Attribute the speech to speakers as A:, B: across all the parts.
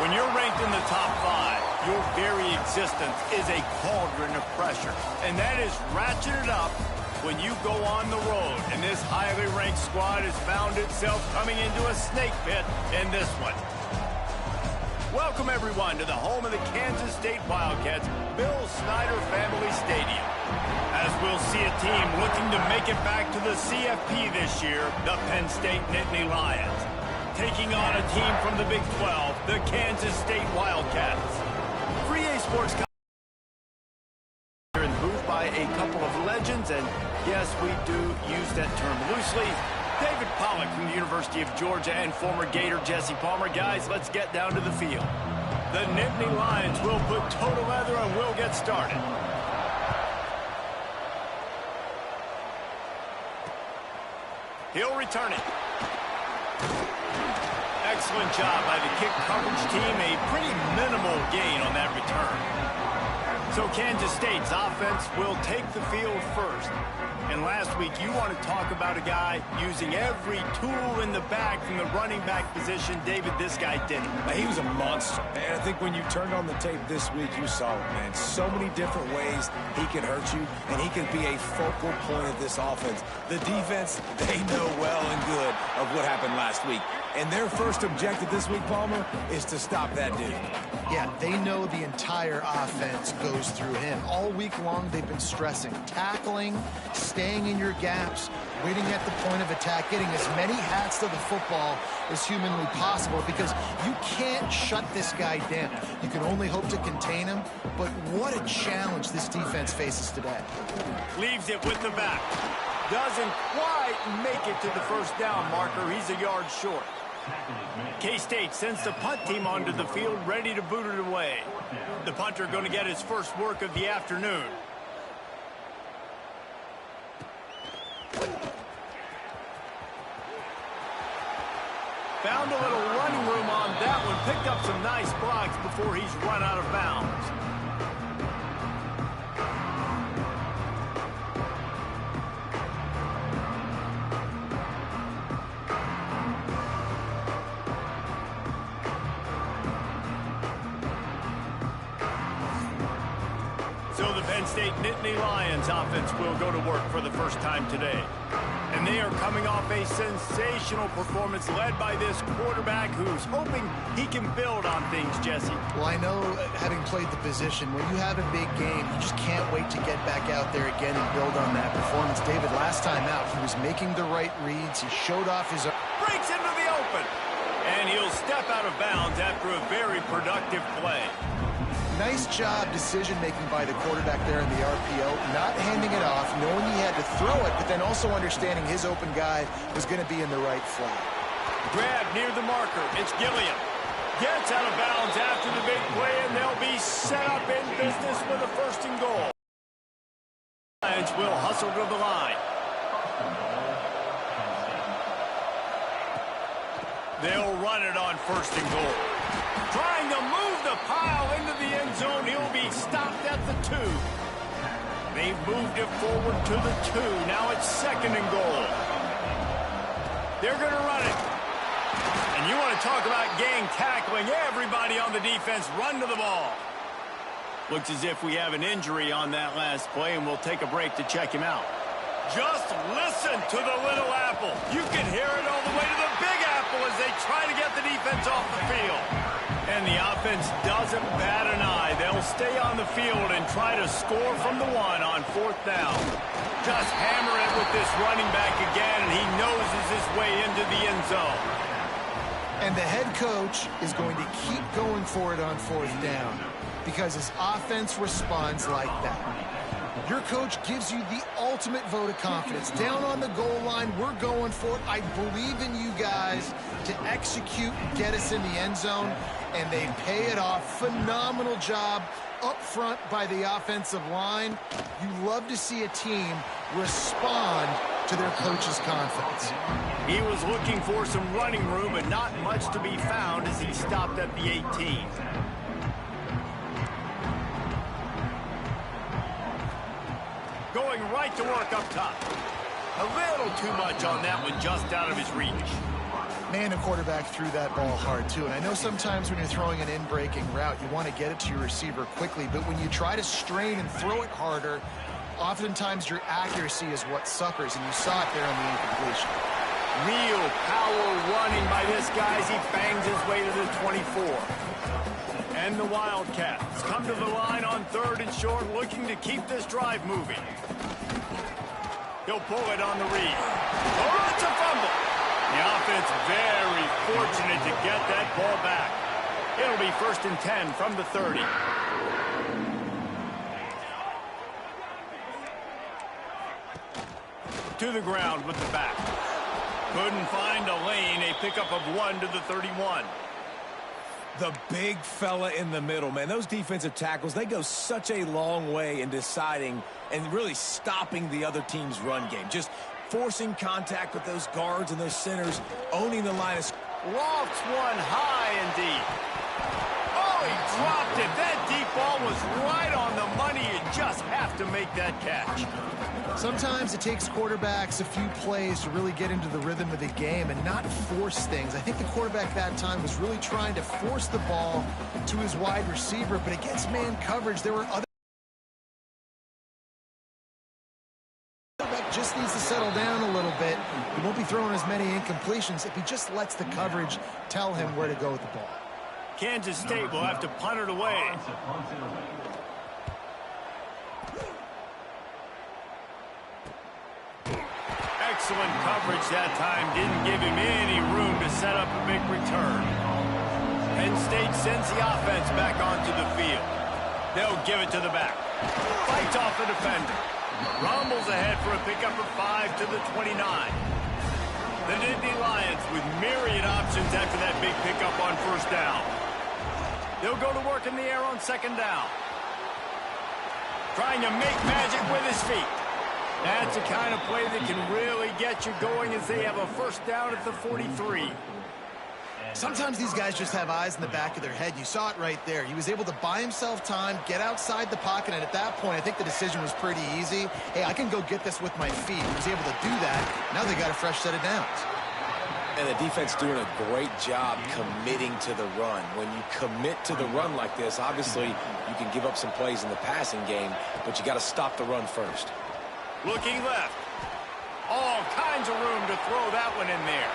A: When you're ranked in the top 5, your very existence is a cauldron of pressure. And that is ratcheted up when you go on the road. And this highly ranked squad has found itself coming into a snake pit in this one. Welcome, everyone, to the home of the Kansas State Wildcats, Bill Snyder Family Stadium. As we'll see a team looking to make it back to the CFP this year, the Penn State Nittany Lions, taking on a team from the Big 12, the Kansas State Wildcats. Free A Sports here in the booth by a couple of legends, and yes, we do use that term loosely. David Pollack from the University of Georgia and former Gator Jesse Palmer. Guys, let's get down to the field. The Nittany Lions will put toe to leather and we'll get started. He'll return it. Excellent job by the kick coverage team. A pretty minimal gain on that return. So Kansas State's offense will take the field first. And last week, you want to talk about a guy using every tool in the bag from the running back position. David, this guy did it.
B: He was a monster. And I think when you turned on the tape this week, you saw it, man. So many different ways he can hurt you, and he can be a focal point of this offense. The defense, they know well and good of what happened last week. And their first objective this week, Palmer, is to stop that dude.
C: Yeah, they know the entire offense goes through him. All week long, they've been stressing tackling, staying in your gaps, waiting at the point of attack, getting as many hats to the football as humanly possible, because you can't shut this guy down. You can only hope to contain him, but what a challenge this defense faces today.
A: Leaves it with the back. Doesn't quite make it to the first down marker. He's a yard short. K-State sends the punt team onto the field, ready to boot it away. The punter going to get his first work of the afternoon. Found a little running room on that one. Picked up some nice blocks before he's run out of bounds. So the Penn State Nittany Lions offense will go to work for the first time today. And they are coming off a sensational performance led by this quarterback who's hoping he can build on things, Jesse.
C: Well, I know, having played the position, when you have a big game, you just can't wait to get back out there again and build on that performance. David, last time out, he was making the right reads. He showed off his...
A: Breaks into the open. And he'll step out of bounds after a very productive play.
C: Nice job decision-making by the quarterback there in the RPO, not handing it off, knowing he had to throw it, but then also understanding his open guy was going to be in the right flat.
A: Grab near the marker. It's Gilliam. Gets out of bounds after the big play, and they'll be set up in business with a first and goal. Lions will hustle to the line. They'll run it on first and goal. Trying to move the pile into the end zone. He'll be stopped at the 2. They've moved it forward to the 2. Now it's second and goal. They're going to run it. And you want to talk about gang tackling. Everybody on the defense run to the ball. Looks as if we have an injury on that last play, and we'll take a break to check him out. Just listen to the little apple. You can hear it all the way to the big apple as they try to get the defense off the field. And the offense doesn't bat an eye. They'll stay on the field and try to score from the 1 on 4th down. Just hammer it with this running back again, and he noses his way into the end zone.
C: And the head coach is going to keep going for it on 4th down because his offense responds like that. Your coach gives you the ultimate vote of confidence. Down on the goal line, we're going for it. I believe in you guys to execute, get us in the end zone, and they pay it off. Phenomenal job up front by the offensive line. You love to see a team respond to their coach's confidence.
A: He was looking for some running room, but not much to be found as he stopped at the 18. Going right to work up top. A little too much on that one, just out of his reach.
C: Man, the quarterback threw that ball hard, too. And I know sometimes when you're throwing an in-breaking route, you want to get it to your receiver quickly. But when you try to strain and throw it harder, oftentimes your accuracy is what suffers. And you saw it there on the incompletion.
A: Real power running by this guy as he bangs his way to the 24. And the Wildcats come to the line on 3rd and short, looking to keep this drive moving. He'll pull it on the read. Oh, it's a fumble. The offense very fortunate to get that ball back. It'll be 1st and 10 from the 30. To the ground with the back. Couldn't find a lane. A pickup of 1 to the 31.
B: The big fella in the middle, man. Those defensive tackles, they go such a long way in deciding and really stopping the other team's run game. Just forcing contact with those guards and those centers, owning the line of...
A: Lofts one high and deep. Oh, he dropped it. That deep ball was right on the money. You just have to make that catch.
C: Sometimes it takes quarterbacks a few plays to really get into the rhythm of the game and not force things. I think the quarterback that time was really trying to force the ball to his wide receiver, but against man coverage, there were other... Just needs to settle down a little bit. He won't be throwing as many incompletions if he just lets the coverage tell him where to go with the ball.
A: Kansas State will have to punt it away. Excellent coverage that time. Didn't give him any room to set up a big return. Penn State sends the offense back onto the field. They'll give it to the back. Fights off the defender. Rumbles ahead for a pickup of 5 to the 29. The Nittany Lions with myriad options after that big pickup on 1st down. They'll go to work in the air on 2nd down. Trying to make magic with his feet. That's the kind of play that can really get you going as they have a 1st down at the 43.
C: Sometimes these guys just have eyes in the back of their head. You saw it right there. He was able to buy himself time, get outside the pocket, and at that point, I think the decision was pretty easy. Hey, I can go get this with my feet. He was able to do that. Now they got a fresh set of downs.
B: And the defense doing a great job committing to the run. When you commit to the run like this, obviously you can give up some plays in the passing game, but you got to stop the run first.
A: Looking left. All kinds of room to throw that one in there.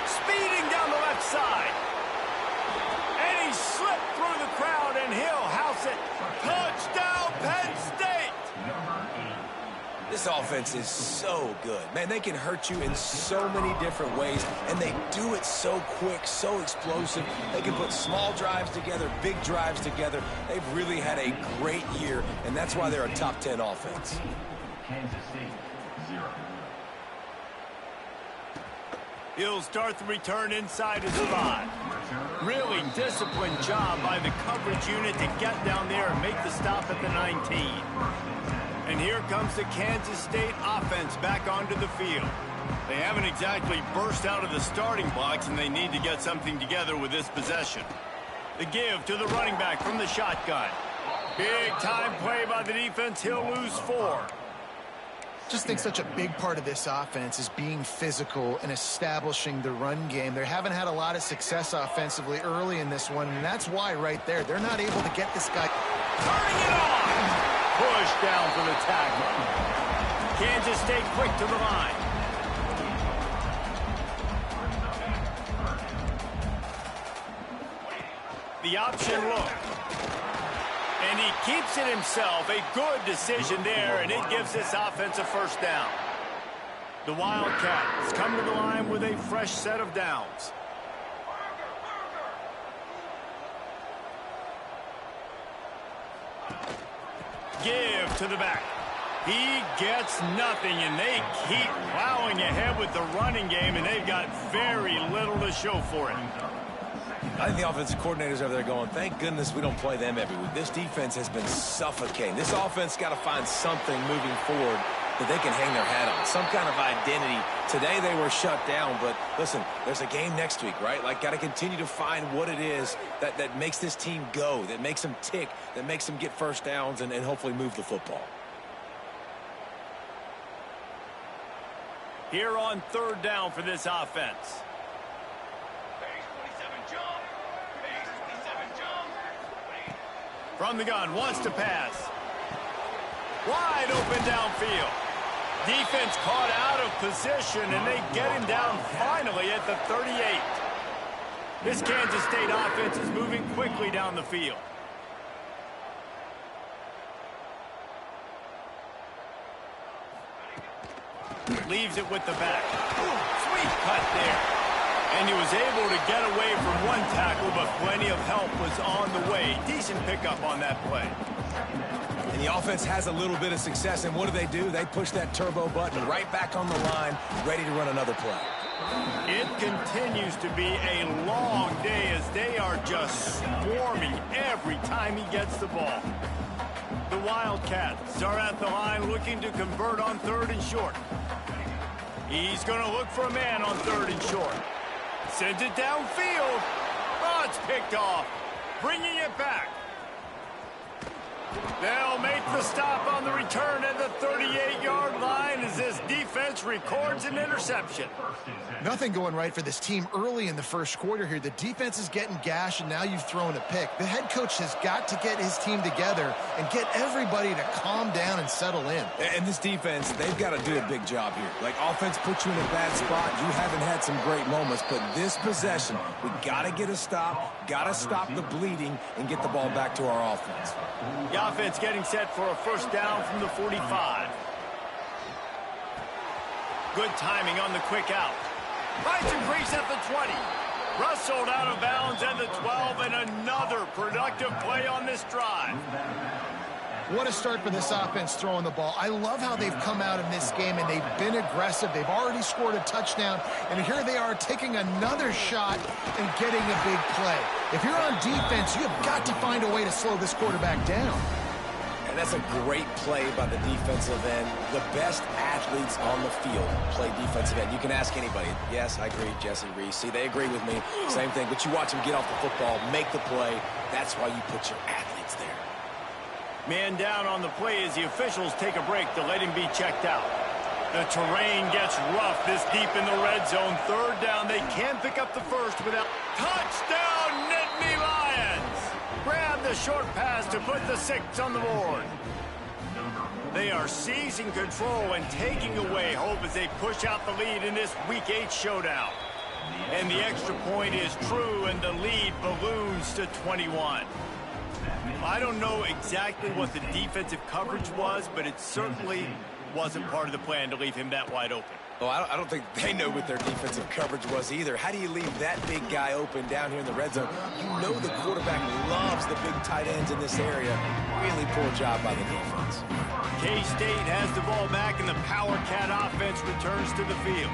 A: Speeding down the left side. And he slipped through the crowd, and he'll house it. Touchdown, Penn State!
B: This offense is so good. Man, they can hurt you in so many different ways, and they do it so quick, so explosive. They can put small drives together, big drives together. They've really had a great year, and that's why they're a top 10 offense.
D: Kansas State, 0.
A: He'll start the return inside his spot. Really disciplined job by the coverage unit to get down there and make the stop at the 19. And here comes the Kansas State offense back onto the field. They haven't exactly burst out of the starting blocks, and they need to get something together with this possession. The give to the running back from the shotgun. Big time play by the defense. He'll lose 4.
C: Just think such a big part of this offense is being physical and establishing the run game. They haven't had a lot of success offensively early in this one, and that's why right there, they're not able to get this guy.
A: Turning it on! Push down for the tackle. Kansas State quick to the line. The option look. And he keeps it himself. A good decision there, and it gives this offense a 1st down. The Wildcats come to the line with a fresh set of downs. Give to the back. He gets nothing, and they keep plowing ahead with the running game, and they've got very little to show for it.
B: I think the offensive coordinators over there going, thank goodness we don't play them every week. This defense has been suffocating. This offense got to find something moving forward that they can hang their hat on, some kind of identity. Today they were shut down, but listen, there's a game next week, right? Like, got to continue to find what it is that makes this team go, that makes them tick, that makes them get 1st downs and hopefully move the football.
A: Here on 3rd down for this offense. From the gun, wants to pass. Wide open downfield. Defense caught out of position, and they get him down finally at the 38. This Kansas State offense is moving quickly down the field. Leaves it with the back. Sweet cut there. And he was able to get away from one tackle, but plenty of help was on the way. Decent pickup on that play.
B: And the offense has a little bit of success, and what do? They push that turbo button right back on the line, ready to run another play.
A: It continues to be a long day as they are just swarming every time he gets the ball. The Wildcats are at the line looking to convert on 3rd and short. He's going to look for a man on 3rd and short. Sends it downfield. Oh, it's picked off. Bringing it back. They'll make the stop on the return at the 38-yard line as this defense records an interception.
C: Nothing going right for this team early in the first quarter here. The defense is getting gashed, and now you've thrown a pick. The head coach has got to get his team together and get everybody to calm down and settle in.
B: And this defense, they've got to do a big job here. Like, offense puts you in a bad spot. You haven't had some great moments, but this possession, we got to get a stop, got to stop the bleeding, and get the ball back to our offense.
A: The offense getting set for a first down from the 45. Good timing on the quick out. Finds some crease at the 20. Rustled out of bounds at the 12, and another productive play on this drive.
C: What a start for this offense throwing the ball. I love how they've come out in this game, and they've been aggressive. They've already scored a touchdown, and here they are taking another shot and getting a big play. If you're on defense, you have got to find a way to slow this quarterback down.
B: And that's a great play by the defensive end. The best athletes on the field play defensive end. You can ask anybody. Yes, I agree, Jesse Reese. See, they agree with me. Same thing. But you watch them get off the football, make the play. That's why you put your athletes there.
A: Man down on the play as the officials take a break to let him be checked out. The terrain gets rough this deep in the red zone. 3rd down. They can't pick up the first without... Touchdown, Nittany Lions! Grab the short pass to put the 6 on the board. They are seizing control and taking away hope as they push out the lead in this Week 8 showdown. And the extra point is true, and the lead balloons to 21. I don't know exactly what the defensive coverage was, but it certainly wasn't part of the plan to leave him that wide open.
B: Well, I don't think they know what their defensive coverage was either. How do you leave that big guy open down here in the red zone? You know the quarterback loves the big tight ends in this area. Really poor job by the defense.
A: K-State has the ball back, and the Power Cat offense returns to the field.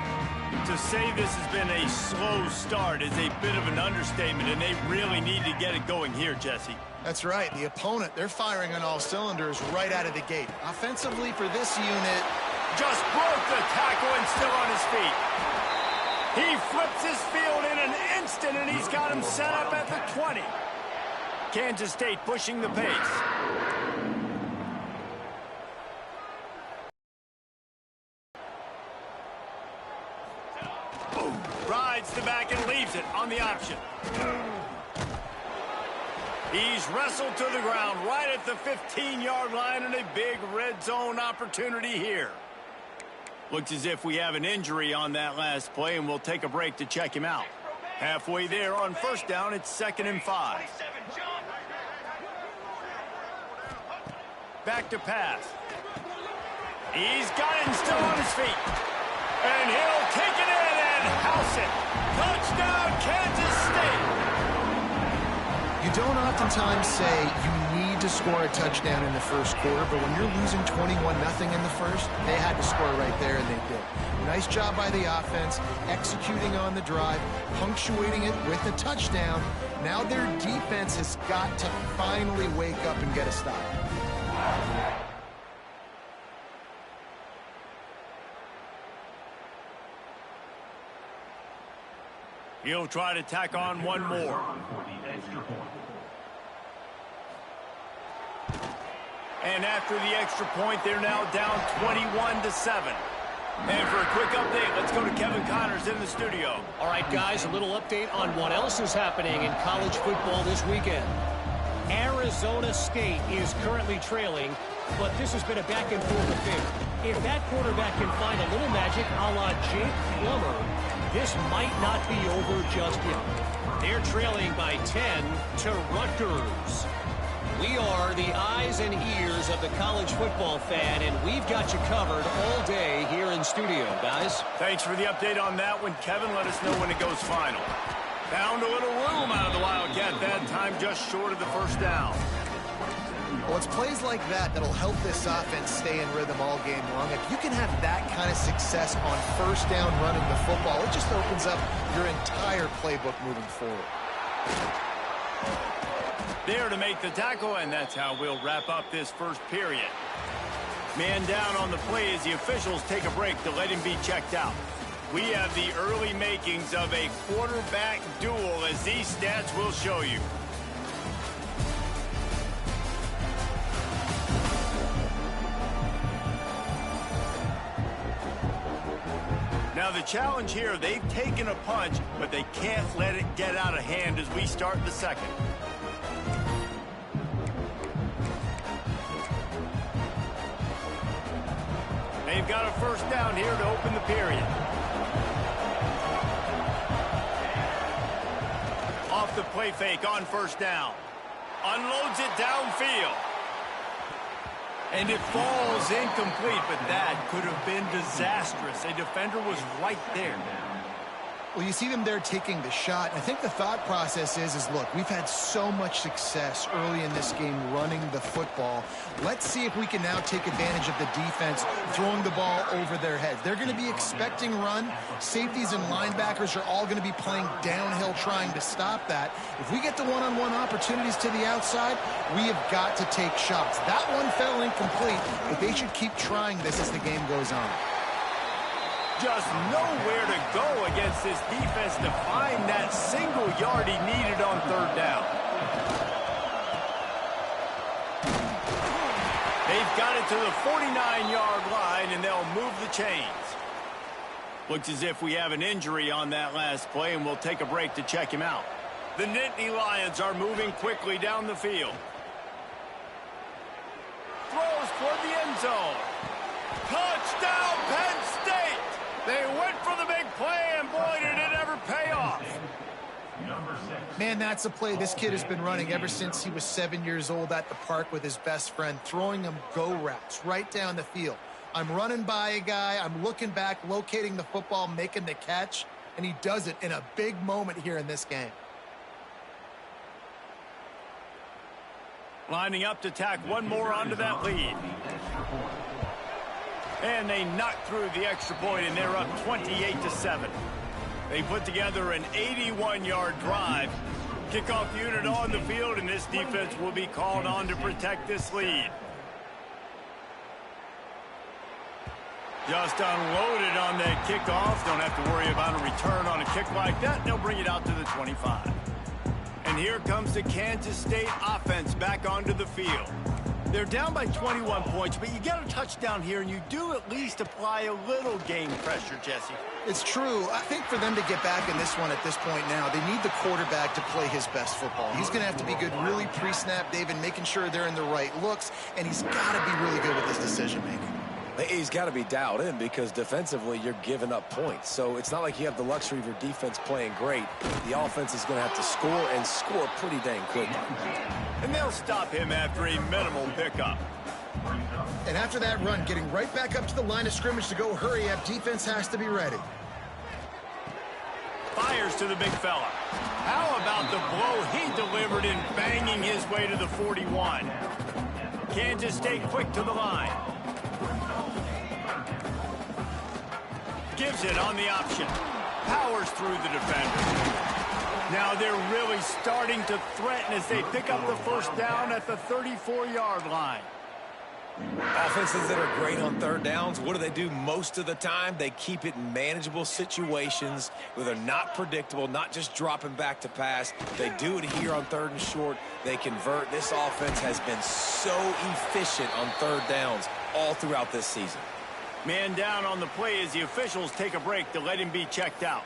A: To say this has been a slow start is a bit of an understatement, and they really need to get it going here, Jesse.
C: That's right. The opponent, they're firing on all cylinders right out of the gate. Offensively for this unit...
A: Just broke the tackle and still on his feet. He flips his field in an instant, and he's got him set up at the 20. Kansas State pushing the pace. Rides the back and leaves it on the option. He's wrestled to the ground right at the 15-yard line, and a big red zone opportunity here. Looks as if we have an injury on that last play, and we'll take a break to check him out. Halfway there on first down, it's 2nd and 5. Back to pass. He's got him still on his feet. And he'll take it in and house it. Touchdown, Kansas State.
C: You don't oftentimes say you need to score a touchdown in the first quarter, but when you're losing 21-0 in the first, they had to score right there, and they did. Nice job by the offense, executing on the drive, punctuating it with a touchdown. Now their defense has got to finally wake up and get a stop.
A: He'll try to tack on one more. And after the extra point, they're now down 21-7. And for a quick update, let's go to Kevin Connors in the studio.
E: All right, guys, a little update on what else is happening in college football this weekend. Arizona State is currently trailing, but this has been a back-and-forth affair. If that quarterback can find a little magic a la Jake Plummer, this might not be over just yet. They're trailing by 10 to Rutgers. We are the eyes and ears of the college football fan, and we've got you covered all day here in studio, guys.
A: Thanks for the update on that one, Kevin. Let us know when it goes final. Found a little room out of the Wildcat that time, just short of the first down.
C: Well, it's plays like that that'll help this offense stay in rhythm all game long. If you can have that kind of success on first down running the football, it just opens up your entire playbook moving forward.
A: There to make the tackle, and that's how we'll wrap up this first period. Man down on the play as the officials take a break to let him be checked out. We have the early makings of a quarterback duel, as these stats will show you. Now the challenge here, they've taken a punch, but they can't let it get out of hand as we start the second. They've got a first down here to open the period. Off the play fake on first down. Unloads it downfield. And it falls incomplete, but that could have been disastrous. A defender was right there.
C: Well, you see them there taking the shot. I think the thought process is look, we've had so much success early in this game running the football. Let's see if we can now take advantage of the defense throwing the ball over their heads. They're going to be expecting run. Safeties and linebackers are all going to be playing downhill trying to stop that. If we get the one-on-one opportunities to the outside, we have got to take shots. That one fell incomplete, but they should keep trying this as the game goes on.
A: Just nowhere to go against this defense to find that single yard he needed on third down. They've got it to the 49-yard line, and they'll move the chains. Looks as if we have an injury on that last play, and we'll take a break to check him out. The Nittany Lions are moving quickly down the field. Throws toward the end zone. Touchdown, Penn State! They went for the big play, and boy, did it ever pay off.
C: Man, that's a play this kid has been running ever since he was 7 years old at the park with his best friend, throwing him go routes right down the field. I'm running by a guy, I'm looking back, locating the football, making the catch, and he does it in a big moment here in this game.
A: Lining up to tack one more onto that lead. And they knock through the extra point, and they're up 28-7. They put together an 81-yard drive. Kickoff unit on the field, and this defense will be called on to protect this lead. Just unloaded on that kickoff. Don't have to worry about a return on a kick like that. They'll bring it out to the 25. And here comes the Kansas State offense back onto the field. They're down by 21 points, but you get a touchdown here, and you do at least apply a little game pressure, Jesse.
C: It's true. I think for them to get back in this one at this point now, they need the quarterback to play his best football. He's going to have to be good really pre-snap, David, making sure they're in the right looks, and he's got to be really good with his decision-making.
B: He's got to be dialed in because defensively you're giving up points. So it's not like you have the luxury of your defense playing great. The offense is going to have to score and score pretty dang quickly.
A: And they'll stop him after a minimal pickup.
C: And after that run, getting right back up to the line of scrimmage to go hurry up, defense has to be ready.
A: Fires to the big fella. How about the blow he delivered in banging his way to the 41? Kansas State quick to the line. Gives it on the option. Powers through the defender. Now they're really starting to threaten as they pick up the first down at the 34-yard line.
B: Offenses that are great on third downs, what do most of the time? They keep it in manageable situations where they're not predictable, not just dropping back to pass. They do it here on third and short. They convert. This offense has been so efficient on third downs all throughout this season.
A: Man down on the play as the officials take a break to let him be checked out.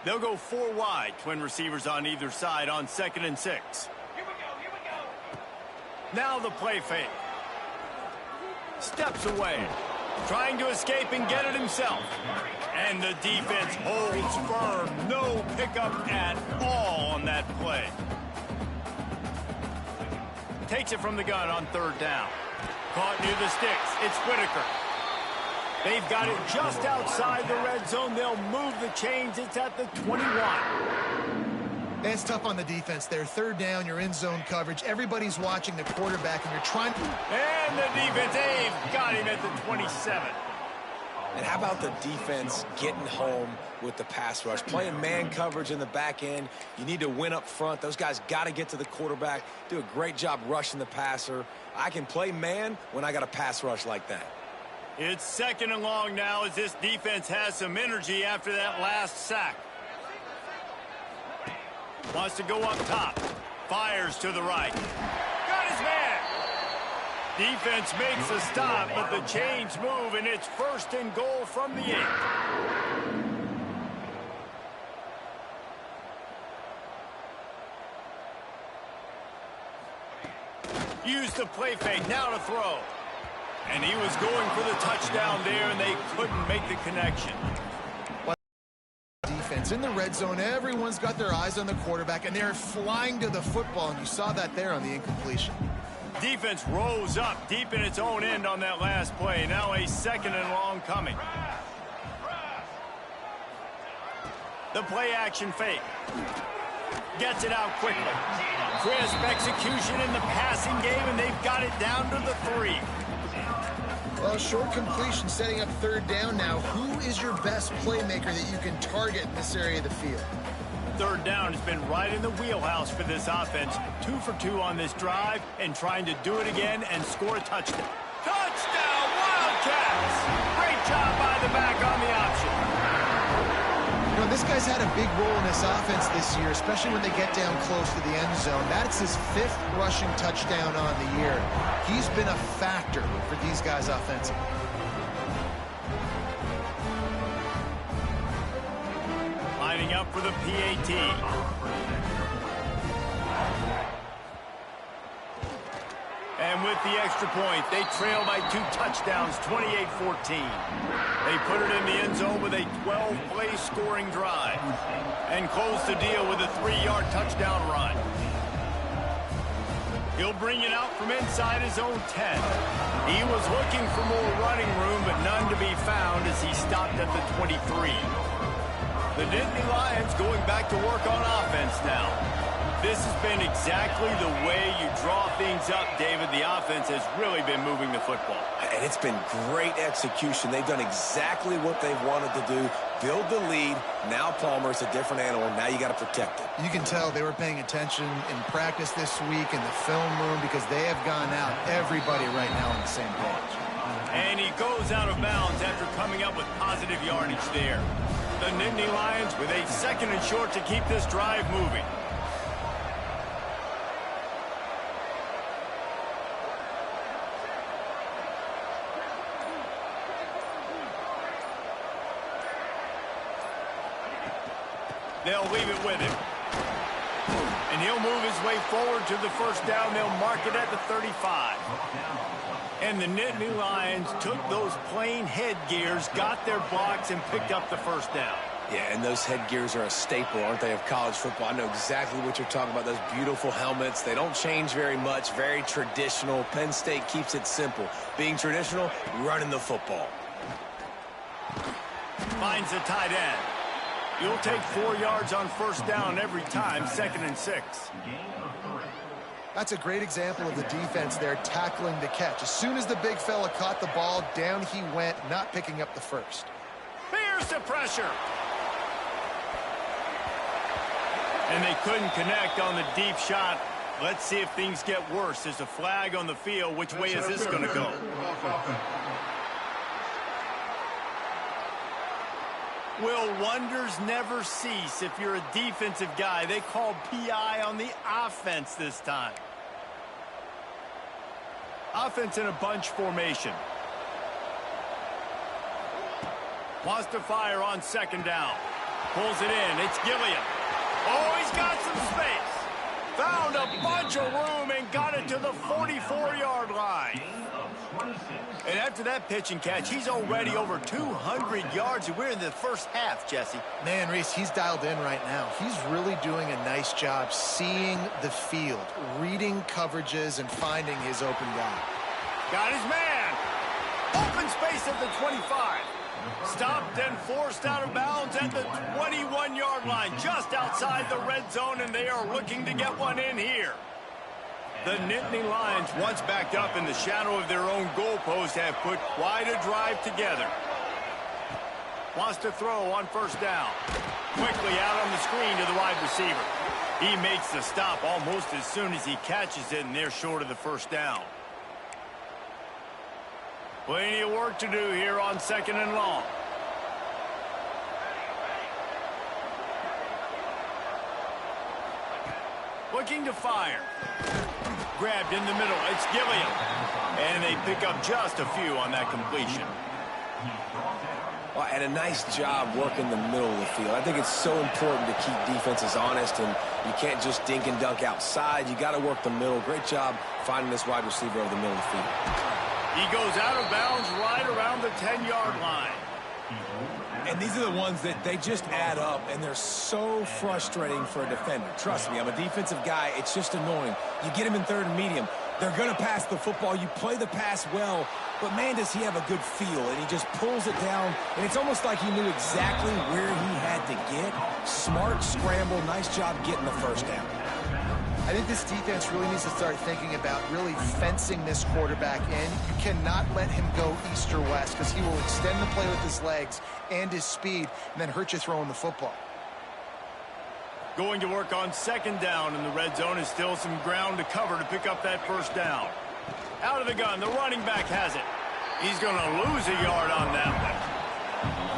A: They'll go 4 wide, twin receivers on either side on 2nd and 6.
D: Here we go.
A: Now the play fake. Steps away. Trying to escape and get it himself. And the defense holds firm. No pickup at all on that play. Takes it from the gun on 3rd down. Caught near the sticks. It's Whitaker. They've got it just outside the red zone. They'll move the chains. It's at the 21.
C: It's tough on the defense there. 3rd down, you're in zone coverage. Everybody's watching the quarterback, and you're trying to...
A: And the defense, they've got him at the 27.
B: And how about the defense getting home with the pass rush? Playing man coverage in the back end. You need to win up front. Those guys got to get to the quarterback. Do a great job rushing the passer. I can play man when I got a pass rush like that.
A: It's 2nd and long now as this defense has some energy after that last sack. Wants to go up top. Fires to the right. Got his man. Defense makes a stop, but the chains move, and it's 1st and goal from the 8. Use the play fake, now to throw. And he was going for the touchdown there, and they couldn't make the connection.
C: Defense in the red zone, everyone's got their eyes on the quarterback, and they're flying to the football, and you saw that there on the incompletion.
A: Defense rose up deep in its own end on that last play. Now a 2nd and long coming. The play action fake. Gets it out quickly. Crisp execution in the passing game, and they've got it down to the 3.
C: Well, short completion setting up 3rd down now. Who is your best playmaker that you can target in this area of the field?
A: 3rd down has been right in the wheelhouse for this offense. 2 for 2 on this drive and trying to do it again and score a touchdown. Touchdown, Wildcats! Great job by the back on the option.
C: You know, this guy's had a big role in this offense this year, especially when they get down close to the end zone. That's his 5th rushing touchdown on the year. He's been a factor for these guys offensively.
A: Lining up for the PAT. And with the extra point, they trail by 2 touchdowns, 28-14. They put it in the end zone with a 12-play scoring drive and close the deal with a 3-yard touchdown run. He'll bring it out from inside his own 10. He was looking for more running room, but none to be found as he stopped at the 23. The Nittany Lions going back to work on offense now. This has been exactly the way you draw things up, David. The offense has really been moving the football.
B: And it's been great execution. They've done exactly what they've wanted to do. Build the lead. Now Palmer's a different animal. Now you got to protect it.
C: You can tell they were paying attention in practice this week in the film room because they have gone out, everybody right now on the same page.
A: And he goes out of bounds after coming up with positive yardage there. The Nittany Lions with a 2nd and short to keep this drive moving. They'll leave it with him. And he'll move his way forward to the 1st down. They'll mark it at the 35. And the Nittany Lions took those plain headgears, got their blocks, and picked up the 1st down.
B: Yeah, and those headgears are a staple, aren't they, of college football? I know exactly what you're talking about, those beautiful helmets. They don't change very much, very traditional. Penn State keeps it simple. Being traditional, running the football.
A: Finds the tight end. You'll take 4 yards on 1st down every time, 2nd and 6.
C: That's a great example of the defense there tackling the catch. As soon as the big fella caught the ball, down he went, not picking up the 1st.
A: Here's the pressure. And they couldn't connect on the deep shot. Let's see if things get worse. There's a flag on the field. Which way is this going to go? Will wonders never cease if you're a defensive guy? They called PI on the offense this time. Offense in a bunch formation. Wants to fire on 2nd down. Pulls it in. It's Gilliam. Oh, he's got some space. Found a bunch of room and got it to the 44-yard line. And after that pitch and catch, he's already over 200 yards. And we're in the first half, Jesse.
C: Man, Reese, he's dialed in right now. He's really doing a nice job seeing the field, reading coverages, and finding his open guy.
A: Got his man. Open space at the 25. Stopped and forced out of bounds at the 21-yard line, just outside the red zone, and they are looking to get one in here. The Nittany Lions, once backed up in the shadow of their own goalpost, have put quite a drive together. Wants to throw on first down. Quickly out on the screen to the wide receiver. He makes the stop almost as soon as he catches it, and they're short of the first down. Plenty of work to do here on 2nd and long. Looking to fire. Grabbed in the middle. It's Gilliam. And they pick up just a few on that completion.
B: Well, and a nice job working the middle of the field. I think it's so important to keep defenses honest, and you can't just dink and dunk outside. You got to work the middle. Great job finding this wide receiver over the middle of the field.
A: He goes out of bounds right around the 10-yard line.
B: And these are the ones that they just add up, and they're so frustrating for a defender. Trust me, I'm a defensive guy. It's just annoying. You get him in 3rd and medium. They're going to pass the football. You play the pass well, but, man, does he have a good feel. And he just pulls it down, and it's almost like he knew exactly where he had to get. Smart scramble. Nice job getting the first down.
C: I think this defense really needs to start thinking about really fencing this quarterback in. You cannot let him go east or west because he will extend the play with his legs and his speed and then hurt you throwing the football.
A: Going to work on 2nd down in the red zone is still some ground to cover to pick up that first down. Out of the gun, the running back has it. He's going to lose a yard on that one.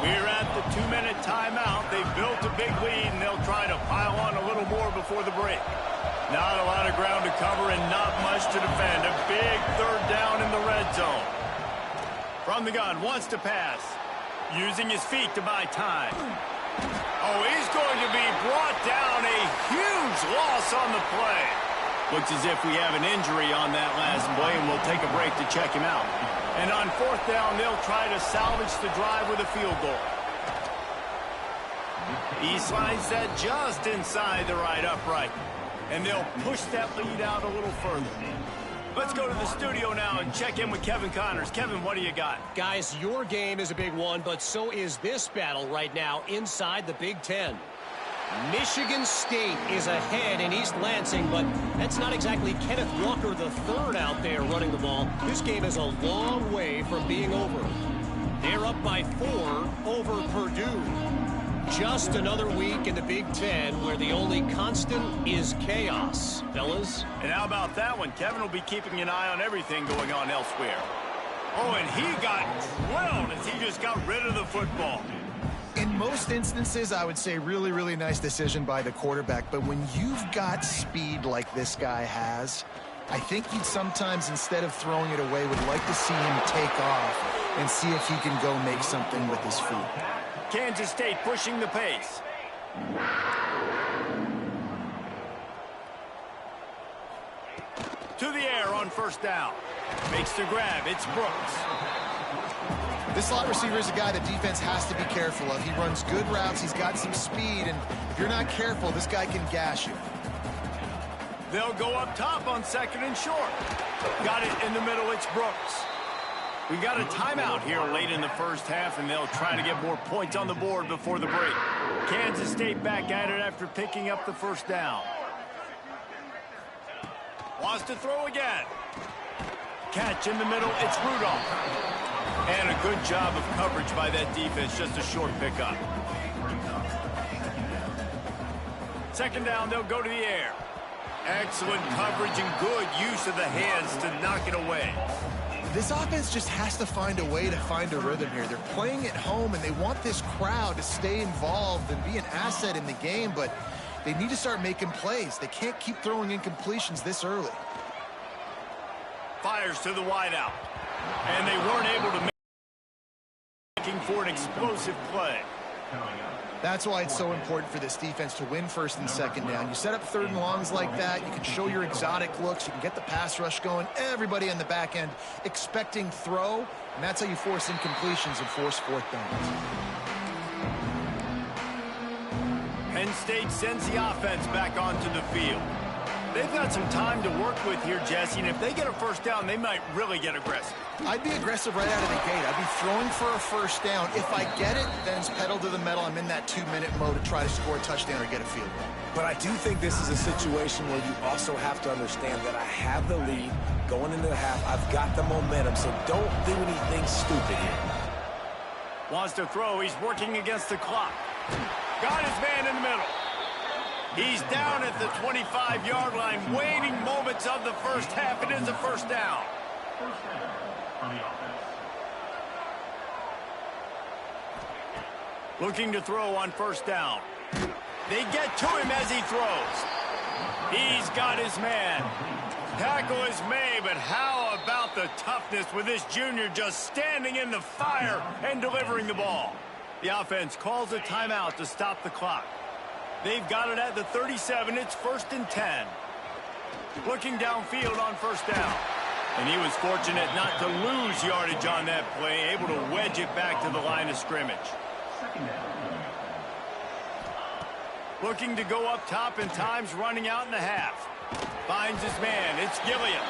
A: We're at the 2-minute timeout. They've built a big lead, and they'll try to pile on a little more before the break. Not a lot of ground to cover and not much to defend. A big 3rd down in the red zone. From the gun, wants to pass. Using his feet to buy time. Oh, he's going to be brought down. A huge loss on the play. Looks as if we have an injury on that last play, and we'll take a break to check him out. And on 4th down, they'll try to salvage the drive with a field goal. He slides that just inside the right upright. And they'll push that lead out a little further. Let's go to the studio now and check in with Kevin Connors. Kevin, what do you got?
E: Guys, your game is a big one, but so is this battle right now inside the Big Ten. Michigan State is ahead in East Lansing, but that's not exactly Kenneth Walker III out there running the ball. This game is a long way from being over. They're up by 4 over Purdue. Just another week in the Big Ten where the only constant is chaos, fellas.
A: And how about that one? Kevin will be keeping an eye on everything going on elsewhere. Oh, and he got drilled as he just got rid of the football.
C: In most instances, I would say really, really nice decision by the quarterback. But when you've got speed like this guy has, I think you'd sometimes, instead of throwing it away, would like to see him take off and see if he can go make something with his feet.
A: Kansas State pushing the pace. To the air on 1st down. Makes the grab. It's Brooks.
C: This slot receiver is a guy the defense has to be careful of. He runs good routes. He's got some speed. And if you're not careful, this guy can gash you.
A: They'll go up top on 2nd and short. Got it in the middle. It's Brooks. We got a timeout here late in the first half, and they'll try to get more points on the board before the break. Kansas State back at it after picking up the first down. Wants to throw again. Catch in the middle. It's Rudolph. And a good job of coverage by that defense. Just a short pickup. 2nd down, they'll go to the air. Excellent coverage and good use of the hands to knock it away.
C: This offense just has to find a way to find a rhythm here. They're playing at home, and they want this crowd to stay involved and be an asset in the game, but they need to start making plays. They can't keep throwing incompletions this early.
A: Fires to the wideout. And they weren't able to make for an explosive play.
C: That's why it's so important for this defense to win first and second down. You set up third and longs like that, you can show your exotic looks, you can get the pass rush going, everybody on the back end expecting throw, and that's how you force incompletions and force fourth downs.
A: Penn State sends the offense back onto the field. They've got some time to work with here, Jesse, and if they get a first down, they might really get aggressive.
C: I'd be aggressive right out of the gate. I'd be throwing for a first down. If I get it, then it's pedal to the metal. I'm in that 2-minute mode to try to score a touchdown or get a field goal.
B: But I do think this is a situation where you also have to understand that I have the lead going into the half. I've got the momentum, so don't do anything stupid here.
A: Wants to throw. He's working against the clock. Got his man in the middle. He's down at the 25-yard line, waiting moments of the first half. It is a first down. Looking to throw on first down. They get to him as he throws. He's got his man. Tackle is made, but how about the toughness with this junior just standing in the fire and delivering the ball? The offense calls a timeout to stop the clock. They've got it at the 37. It's 1st and 10. Looking downfield on first down. And he was fortunate not to lose yardage on that play, able to wedge it back to the line of scrimmage. Looking to go up top, and time's running out in the half. Finds his man. It's Gilliam.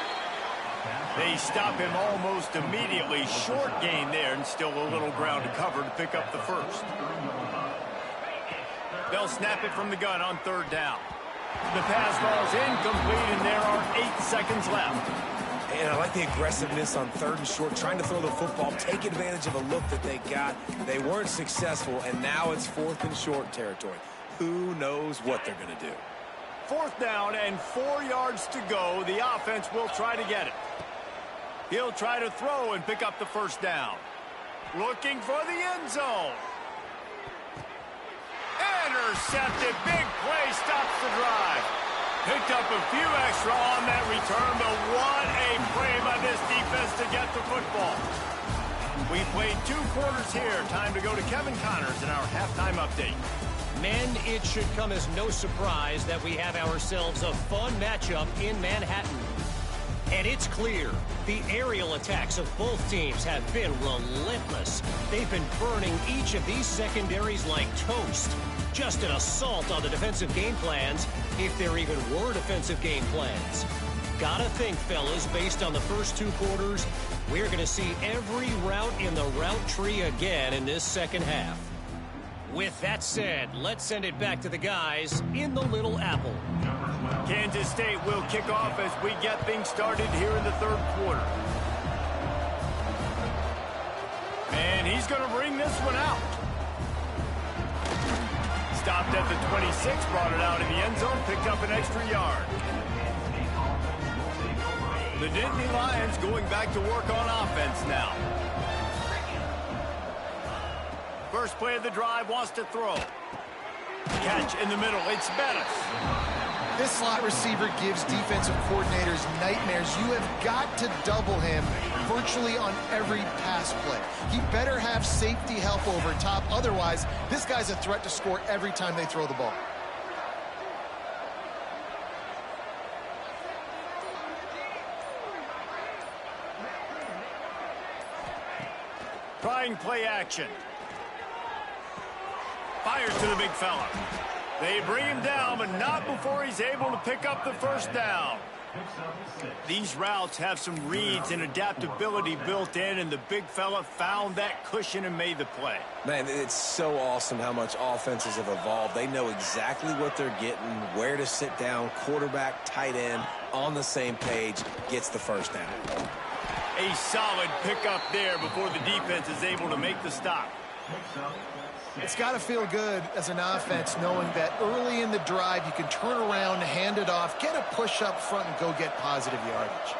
A: They stop him almost immediately. Short gain there, and still a little ground to cover to pick up the first. They'll snap it from the gun on third down. The pass falls incomplete, and there are 8 seconds left.
B: And I like the aggressiveness on third and short, trying to throw the football, take advantage of a look that they got. They weren't successful, and now it's 4th and short territory. Who knows what they're going to do?
A: 4th down and 4 yards to go. The offense will try to get it. He'll try to throw and pick up the first down. Looking for the end zone. Intercepted. Big play stops the drive. Picked up a few extra on that return, but what a play by this defense to get the football. We played 2 quarters here. Time to go to Kevin Connors in our halftime update.
E: Men, it should come as no surprise that we have ourselves a fun matchup in Manhattan. And it's clear, the aerial attacks of both teams have been relentless. They've been burning each of these secondaries like toast. Just an assault on the defensive game plans, if there even were defensive game plans. Gotta think, fellas, based on the first 2 quarters, we're going to see every route in the route tree again in this second half. With that said, let's send it back to the guys in the Little Apple.
A: Kansas State will kick off as we get things started here in the 3rd quarter. And he's going to bring this one out. Stopped at the 26, brought it out in the end zone, picked up an extra yard. The Nittany Lions going back to work on offense now. First play of the drive, wants to throw. Catch in the middle, it's Bettis.
C: This slot receiver gives defensive coordinators nightmares. You have got to double him virtually on every pass play. He better have safety help over top. Otherwise, this guy's a threat to score every time they throw the ball.
A: Trying play action. Fires to the big fella. They bring him down, but not before he's able to pick up the first down. These routes have some reads and adaptability built in, and the big fella found that cushion and made the play.
B: Man, it's so awesome how much offenses have evolved. They know exactly what they're getting, where to sit down, quarterback, tight end, on the same page, gets the first down.
A: A solid pickup there before the defense is able to make the stop.
C: It's got to feel good as an offense knowing that early in the drive you can turn around, hand it off, get a push up front, and go get positive yardage.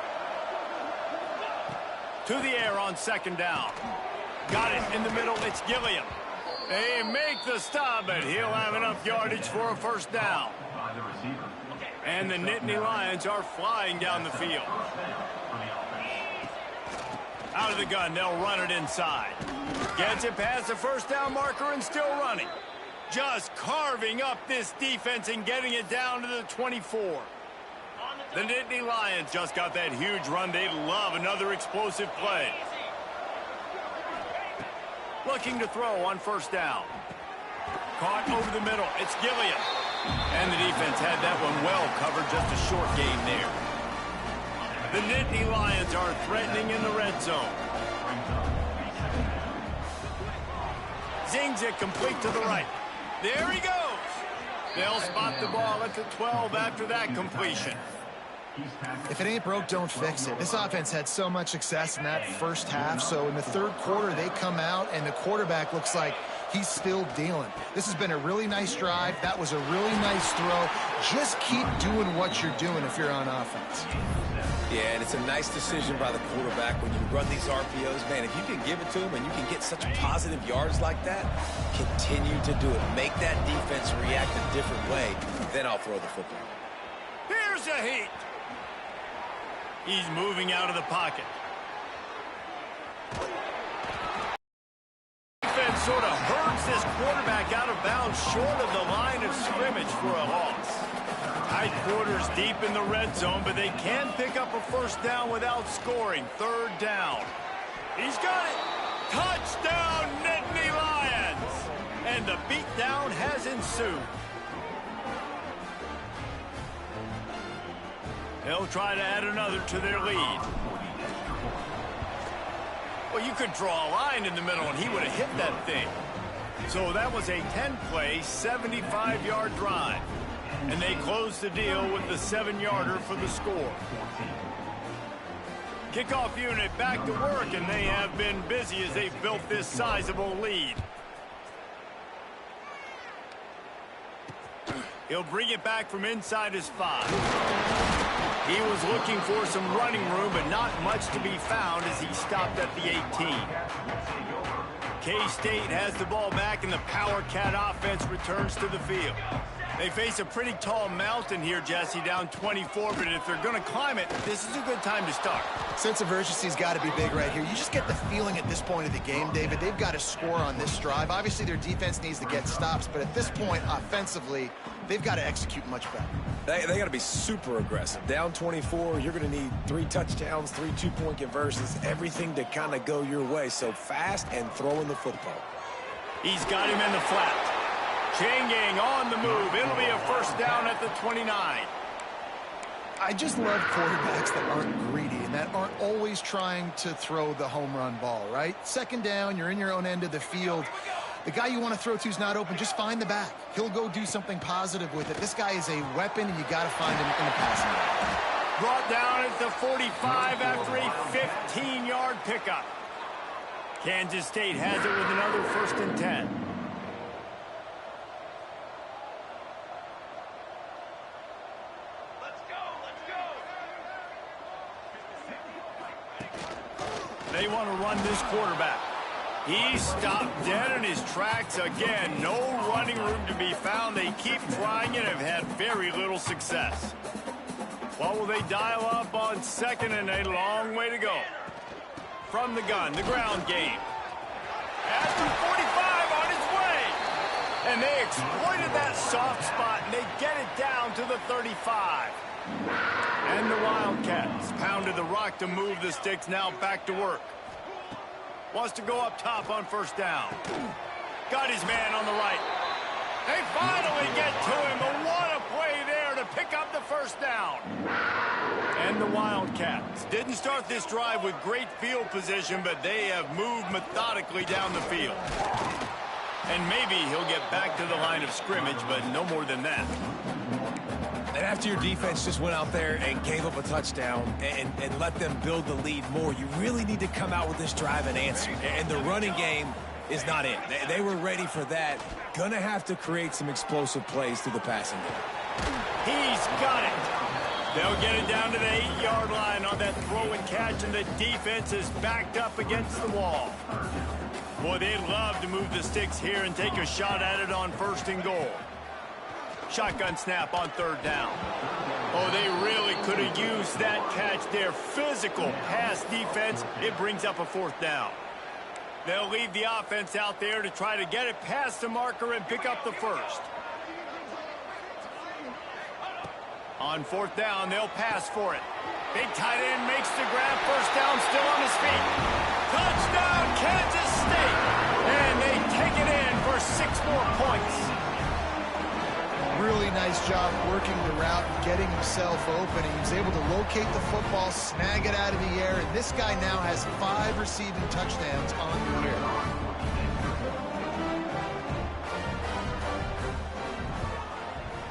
A: To the air on second down. Got it in the middle. It's Gilliam. They make the stop, but he'll have enough yardage for a first down. And the Nittany Lions are flying down the field. Out of the gun, they'll run it inside. Gets it past the first down marker and still running. Just carving up this defense and getting it down to the 24. The Nittany Lions just got that huge run. They love another explosive play. Looking to throw on first down. Caught over the middle. It's Gilliam. And the defense had that one well covered. Just a short gain there. The Nittany Lions are threatening in the red zone. Zings it complete to the right. There he goes. They'll spot the ball at the 12 after that completion.
C: If it ain't broke, don't fix it. This offense had so much success in that first half, so in the third quarter, they come out, and the quarterback looks like he's still dealing. This has been a really nice drive. That was a really nice throw. Just keep doing what you're doing if you're on offense.
B: Yeah, and it's a nice decision by the quarterback when you run these RPOs. Man, if you can give it to him and you can get such positive yards like that, continue to do it. Make that defense react a different way, then I'll throw the football.
A: Here's a heat. He's moving out of the pocket. Defense sort of hurts this quarterback out of bounds short of the line of scrimmage for a loss. Tight quarters deep in the red zone, but they can pick up a first down without scoring. Third down. He's got it. Touchdown, Nittany Lions. And the beatdown has ensued. They'll try to add another to their lead. Well, you could draw a line in the middle, and he would have hit that thing. So that was a 10-play, 75-yard drive. And they close the deal with the 7-yarder for the score. Kickoff unit back to work, and they have been busy as they've built this sizable lead. He'll bring it back from inside his 5. He was looking for some running room, but not much to be found as he stopped at the 18. K-State has the ball back, and the Power Cat offense returns to the field. They face a pretty tall mountain here, Jesse, down 24, but if they're going to climb it, this is a good time to start.
C: Sense of urgency's got to be big right here. You just get the feeling at this point of the game, David, they've got to score on this drive. Obviously, their defense needs to get stops, but at this point, offensively, they've got to execute much better.
B: They got to be super aggressive. Down 24, you're going to need 3 touchdowns, 3 two-point conversions, everything to kind of go your way. So fast and throwing the football.
A: He's got him in the flat. Chain gang on the move. It'll be a first down at the 29.
C: I just love quarterbacks that aren't greedy and that aren't always trying to throw the home run ball, right? Second down, you're in your own end of the field. The guy you want to throw to is not open. Just find the back. He'll go do something positive with it. This guy is a weapon, and you got to find him in the passing game.
A: Brought down at the 45 after a 15-yard pickup. Kansas State has it with another first and 10. They want to run this quarterback. He stopped dead in his tracks again. No running room to be found. They keep trying it and have had very little success. What will they dial up on second, and a long way to go? From the gun, the ground game. At the 45 on his way. And they exploited that soft spot, and they get it down to the 35. And the Wildcats pounded the rock to move the sticks, now back to work. Wants to go up top on first down. Got his man on the right. They finally get to him, but what a play there to pick up the first down. And the Wildcats didn't start this drive with great field position, but they have moved methodically down the field. And maybe he'll get back to the line of scrimmage, but no more than that.
B: And after your defense just went out there and gave up a touchdown and let them build the lead more, you really need to come out with this drive and answer. And the running game is not in. They were ready for that. Gonna have to create some explosive plays through the passing game.
A: He's got it. They'll get it down to the 8-yard line on that throw and catch, and the defense is backed up against the wall. Boy, they'd love to move the sticks here and take a shot at it on first and goal. Shotgun snap on third down. Oh, they really could have used that catch there. Physical pass defense. It brings up a fourth down. They'll leave the offense out there to try to get it past the marker and pick up the first. On fourth down, they'll pass for it. Big tight end makes the grab. First down, still on his feet. Touchdown, Kansas State. And they take it in for 6 more points.
C: Really nice job working the route and getting himself open. He was able to locate the football, snag it out of the air, and this guy now has 5 receiving touchdowns on the year.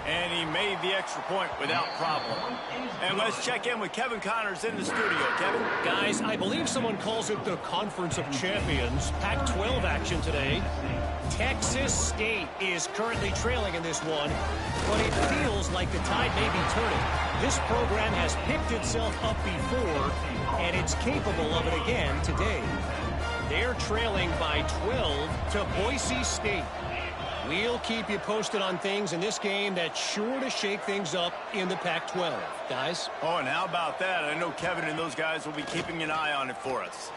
A: And he made the extra point without problem. And let's check in with Kevin Connors in the studio. Kevin?
E: Guys, I believe someone calls it the Conference of Champions. Pac-12 action today. Texas State is currently trailing in this one, but it feels like the tide may be turning. This program has picked itself up before, and it's capable of it again today. They're trailing by 12 to Boise State. We'll keep you posted on things in this game that's sure to shake things up in the Pac-12. Guys?
A: Oh, and how about that? I know Kevin and those guys will be keeping an eye on it for us.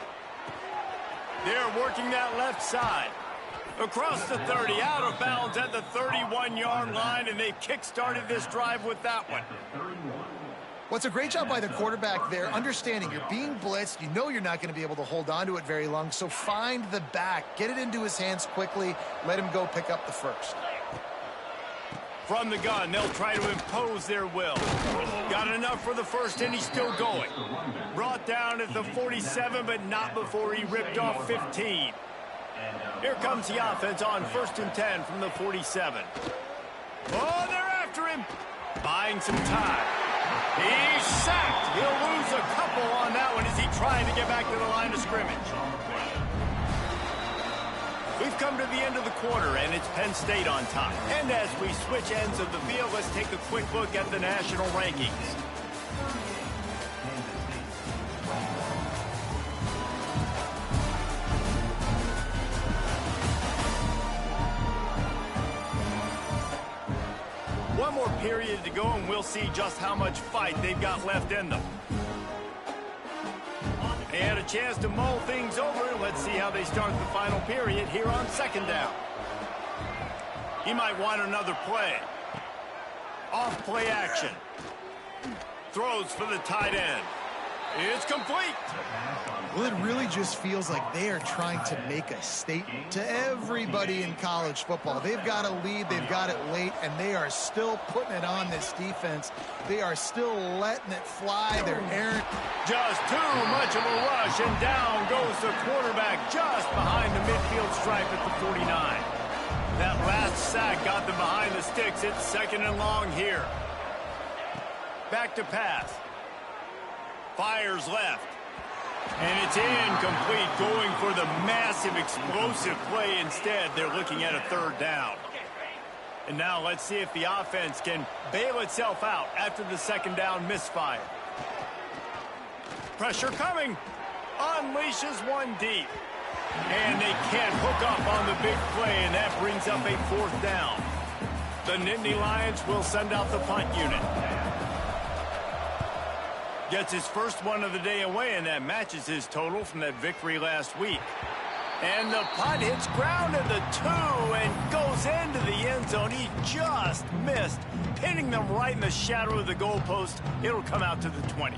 A: They're working that left side. Across the 30, out of bounds at the 31-yard line, and they've kick-started this drive with that one.
C: Well, it's a great job by the quarterback there, understanding you're being blitzed. You know you're not going to be able to hold on to it very long, so find the back. Get it into his hands quickly. Let him go pick up the first.
A: From the gun, they'll try to impose their will. Got enough for the first, and he's still going. Brought down at the 47, but not before he ripped off 15. Here comes the offense on 1st and 10 from the 47. Oh, they're after him. Buying some time. He's sacked. He'll lose a couple on that one as he tries to get back to the line of scrimmage. We've come to the end of the quarter, and it's Penn State on top. And as we switch ends of the field, let's take a quick look at the national rankings. One more period to go, and we'll see just how much fight they've got left in them. They had a chance to mull things over. Let's see how they start the final period here on 2nd down. He might want another play. Off play action. Throws for the tight end. It's complete.
C: Well, it really just feels like they are trying to make a statement to everybody in college football. They've got a lead, they've got it late, and they are still putting it on this defense. They are still letting it fly. They're errant.
A: Just too much of a rush, and down goes the quarterback just behind the midfield stripe at the 49. That last sack got them behind the sticks. It's 2nd and long here. Back to pass. Fires left. And it's incomplete, going for the massive explosive play instead. They're looking at a 3rd down. And now let's see if the offense can bail itself out after the 2nd down misfire. Pressure coming. Unleashes one deep. And they can't hook up on the big play, and that brings up a 4th down. The Nittany Lions will send out the punt unit. Gets his first one of the day away, and that matches his total from that victory last week. And the punt hits ground at the 2 and goes into the end zone. He just missed, pinning them right in the shadow of the goalpost. It'll come out to the 20.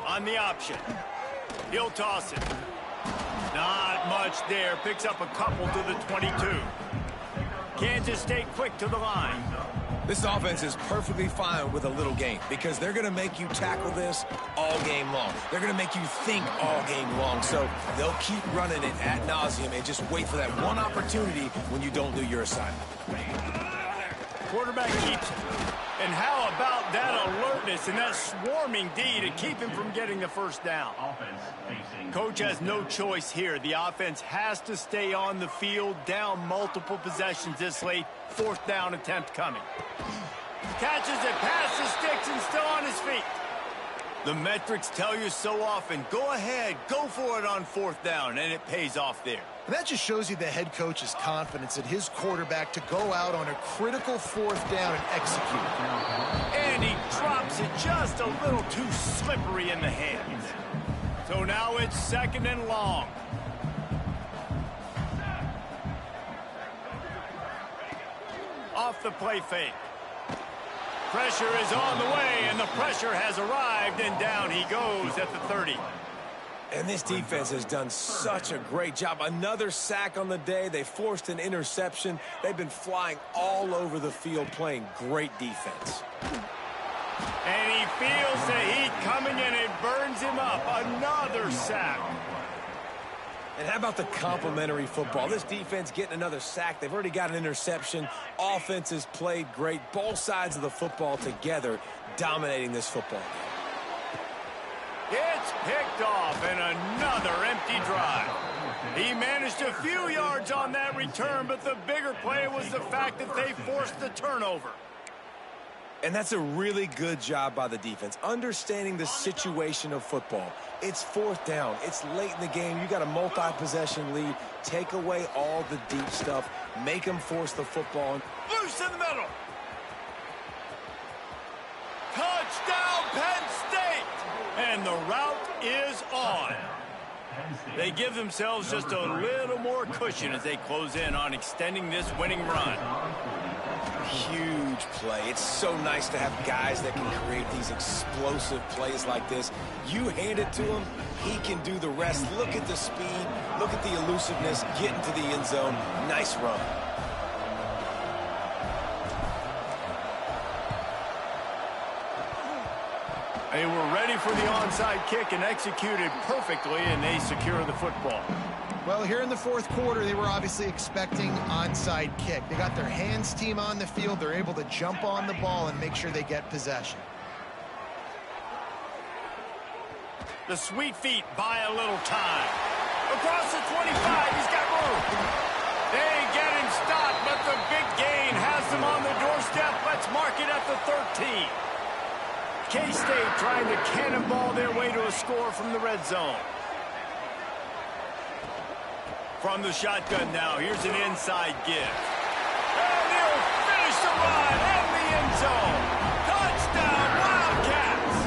A: On the option. He'll toss it. Not much there. Picks up a couple to the 22. Kansas State quick to the line.
B: This offense is perfectly fine with a little game because they're going to make you tackle this all game long. They're going to make you think all game long. So they'll keep running it ad nauseum and just wait for that one opportunity when you don't do your assignment.
A: Quarterback keeps it. And how about that alertness and that swarming D to keep him from getting the first down? Coach has no choice here. The offense has to stay on the field, down multiple possessions this late. 4th down attempt coming. Catches it past the sticks and still on his feet. The metrics tell you so often, go ahead, go for it on 4th down, and it pays off there.
C: And that just shows you the head coach's confidence in his quarterback to go out on a critical 4th down and execute.
A: And he drops it just a little too slippery in the hands. So now it's 2nd and long. Off the play fake. Pressure is on the way, and the pressure has arrived, and down he goes at the 30.
B: And this defense has done such a great job. Another sack on the day. They forced an interception. They've been flying all over the field playing great defense.
A: And he feels the heat coming, and it burns him up. Another sack.
B: And how about the complimentary football? This defense getting another sack. They've already got an interception. Offense has played great. Both sides of the football together dominating this football game.
A: It's picked off, and another empty drive. He managed a few yards on that return, but the bigger play was the fact that they forced the turnover.
B: And that's a really good job by the defense, understanding the situation of football. It's 4th down. It's late in the game. You got a multi-possession lead. Take away all the deep stuff. Make them force the football.
A: Loose in the middle. Touchdown, Penn State! And the route is on. They give themselves just a little more cushion as they close in on extending this winning run.
B: Huge play. It's so nice to have guys that can create these explosive plays like this. You hand it to him, he can do the rest. Look at the speed. Look at the elusiveness. Get into the end zone. Nice run.
A: They were ready for the onside kick and executed perfectly, and they secure the football.
C: Well, here in the 4th quarter, they were obviously expecting onside kick. They got their hands team on the field. They're able to jump on the ball and make sure they get possession.
A: The sweet feet buy a little time. Across the 25, he's got room. They get him stopped, but the big gain has them on the doorstep. Let's mark it at the 13. K-State trying to cannonball their way to a score from the red zone. From the shotgun now, here's an inside give. And he'll finish the run in the end zone. Touchdown, Wildcats!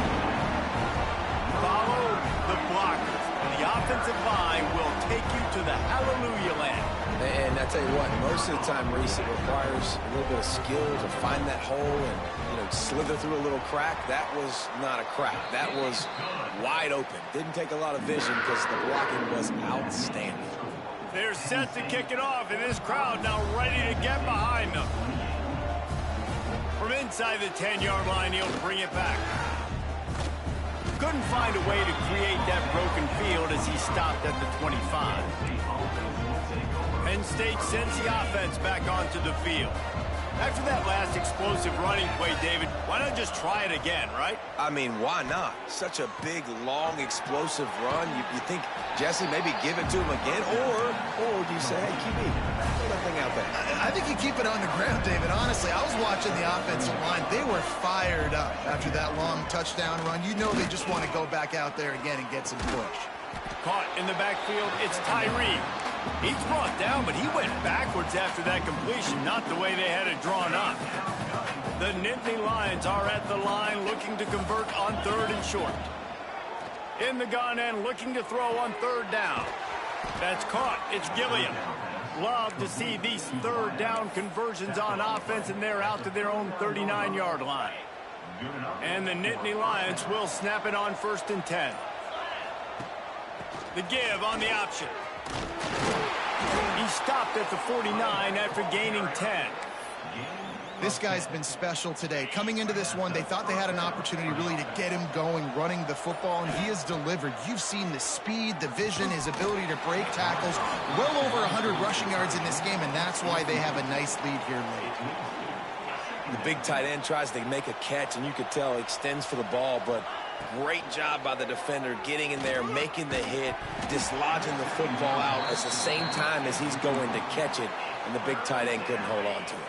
A: Follow the blockers. The offensive line will take you to the hallelujah land.
B: And I tell you what, most of the time, Reese, it requires a little bit of skill to find that hole and, slither through a little crack. That was not a crack. That was wide open. Didn't take a lot of vision because the blocking was outstanding.
A: They're set to kick it off, and this crowd now ready to get behind them. From inside the 10-yard line, he'll bring it back. Couldn't find a way to create that broken field as he stopped at the 25. Penn State sends the offense back onto the field. After that last explosive running play, David, why not just try it again, right?
B: I mean, why not? Such a big, long, explosive run. You think, Jesse, maybe give it to him again? Or do you say, hey, QB, throw that thing out there?
C: I think you keep it on the ground, David. Honestly, I was watching the offensive line. They were fired up after that long touchdown run. You know they just want to go back out there again and get some push.
A: Caught in the backfield, it's Tyree. He's brought down, but he went backwards after that completion, not the way they had it drawn up. The Nittany Lions are at the line looking to convert on 3rd and short. In the gun and looking to throw on 3rd down. That's caught. It's Gilliam. Love to see these 3rd down conversions on offense, and they're out to their own 39-yard line. And the Nittany Lions will snap it on 1st and 10. The give on the option. He stopped at the 49 after gaining 10.
C: This guy's been special today. Coming into this one, they thought they had an opportunity really to get him going, running the football, and he has delivered. You've seen the speed, the vision, his ability to break tackles. Well over 100 rushing yards in this game, and that's why they have a nice lead here late.
B: The big tight end tries to make a catch, and you could tell he extends for the ball, but great job by the defender getting in there, making the hit, dislodging the football out at the same time as he's going to catch it, and the big tight end couldn't hold on to it.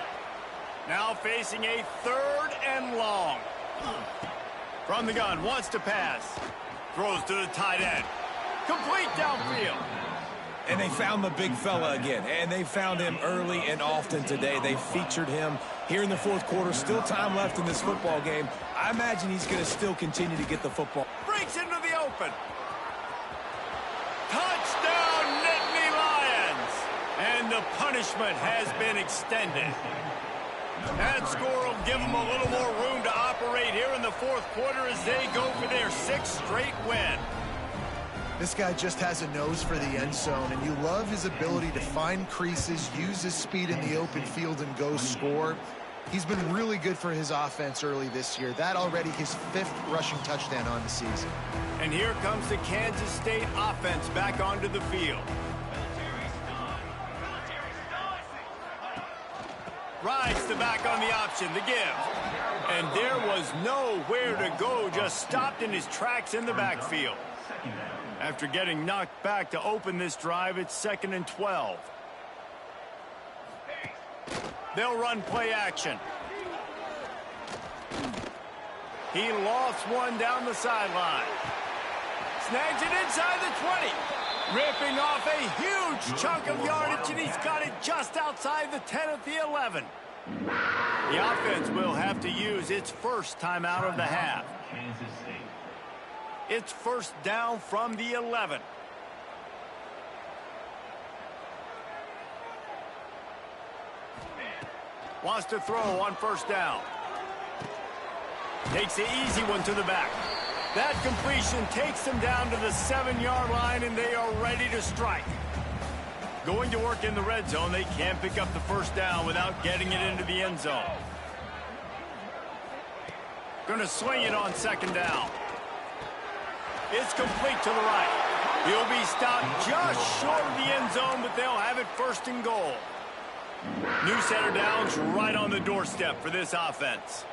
A: Now facing a 3rd and long. From the gun, wants to pass. Throws to the tight end. Complete downfield.
B: And they found the big fella again, and they found him early and often today. They featured him here in the fourth quarter. Still time left in this football game. I imagine he's going to still continue to get the football.
A: Breaks into the open. Touchdown, Nittany Lions. And the punishment has been extended. That score will give them a little more room to operate here in the fourth quarter as they go for their 6th straight win.
C: This guy just has a nose for the end zone, and you love his ability to find creases, use his speed in the open field, and go score. He's been really good for his offense early this year. That already his 5th rushing touchdown on the season.
A: And here comes the Kansas State offense back onto the field. Rides the back on the option, the give. And there was nowhere to go, just stopped in his tracks in the backfield. After getting knocked back to open this drive, it's 2nd and 12. They'll run play action. He lost one down the sideline. Snags it inside the 20. Ripping off a huge chunk of yardage, and he's got it just outside the 10 at the 11. The offense will have to use its first timeout of the half. It's first down from the 11. Wants to throw on first down. Takes the easy one to the back. That completion takes them down to the 7-yard line, and they are ready to strike. Going to work in the red zone, they can't pick up the first down without getting it into the end zone. Going to swing it on 2nd down. It's complete to the right. He'll be stopped just short of the end zone, but they'll have it 1st and goal. New center downs right on the doorstep for this offense.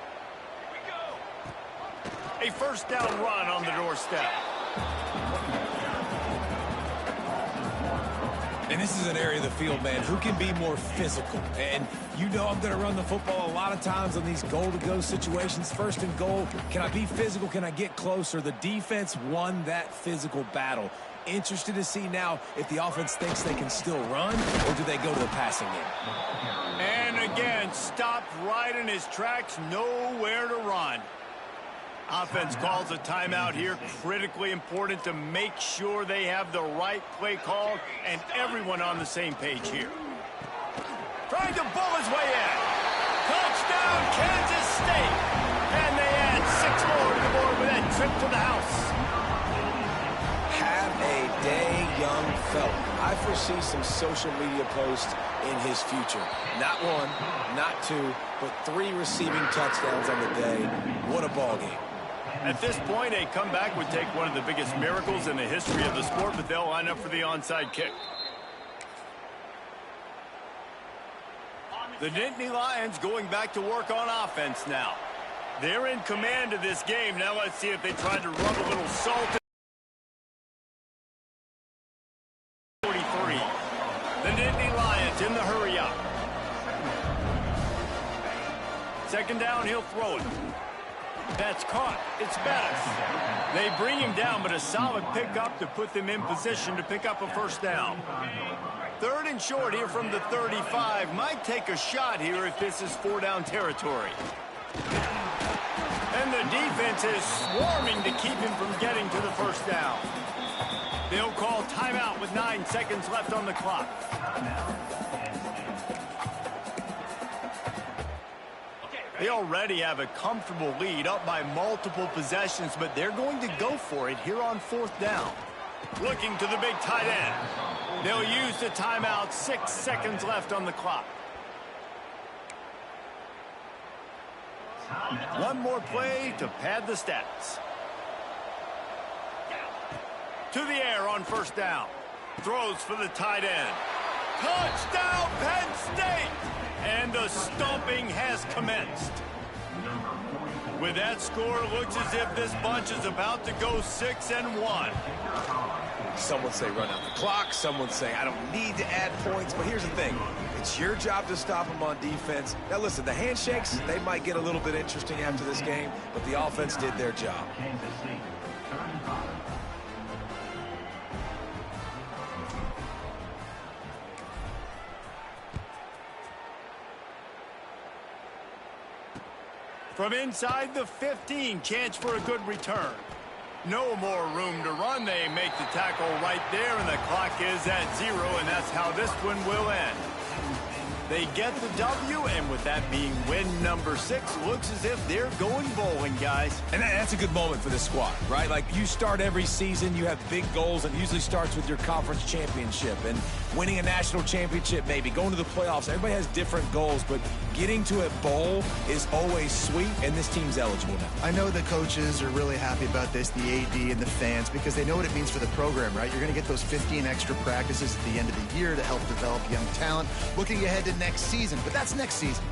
A: A 1st down run on the doorstep.
B: And this is an area of the field, man, who can be more physical. And you know I'm going to run the football a lot of times on these goal-to-go situations. 1st and goal, can I be physical? Can I get closer? The defense won that physical battle. Interested to see now if the offense thinks they can still run, or do they go to the passing game?
A: And again, stopped right in his tracks, nowhere to run. Offense calls a timeout here. Critically important to make sure they have the right play call and everyone on the same page here. Trying to bull his way in. Touchdown, Kansas State. And they add 6 more to the board with that trip to the house.
B: Have a day, young fella. I foresee some social media posts in his future. Not 1, not 2, but 3 receiving touchdowns on the day. What a ball game.
A: At this point, a comeback would take one of the biggest miracles in the history of the sport, but they'll line up for the onside kick. The Nittany Lions going back to work on offense now. They're in command of this game. Now let's see if they try to rub a little salt in. 43. The Nittany Lions in the hurry up. 2nd down, he'll throw it. That's caught. It's Bettis. They bring him down, but a solid pickup to put them in position to pick up a 1st down. 3rd and short here from the 35. Might take a shot here if this is 4-down territory. And the defense is swarming to keep him from getting to the 1st down. They'll call timeout with 9 seconds left on the clock. They already have a comfortable lead, up by multiple possessions, but they're going to go for it here on 4th down. Looking to the big tight end. They'll use the timeout, 6 seconds left on the clock. One more play to pad the stats. To the air on 1st down. Throws for the tight end. Touchdown, Penn State! And the stomping has commenced. With that score, it looks as if this bunch is about to go 6-1.
B: Some would say run out the clock. Some would say I don't need to add points. But here's the thing. It's your job to stop them on defense. Now, listen, the handshakes, they might get a little bit interesting after this game, but the offense did their job.
A: From inside the 15, chance for a good return. No more room to run. They make the tackle right there, and the clock is at 0, and that's how this one will end. They get the W, and with that being win number 6, looks as if they're going bowling, guys.
B: And that's a good moment for this squad, right? Like, you start every season, you have big goals, and it usually starts with your conference championship and winning a national championship, maybe going to the playoffs. Everybody has different goals, but getting to a bowl is always sweet, and this team's eligible now.
C: I know the coaches are really happy about this, the AD and the fans, because they know what it means for the program, right? You're going to get those 15 extra practices at the end of the year to help develop young talent, looking ahead to next season. But that's next season.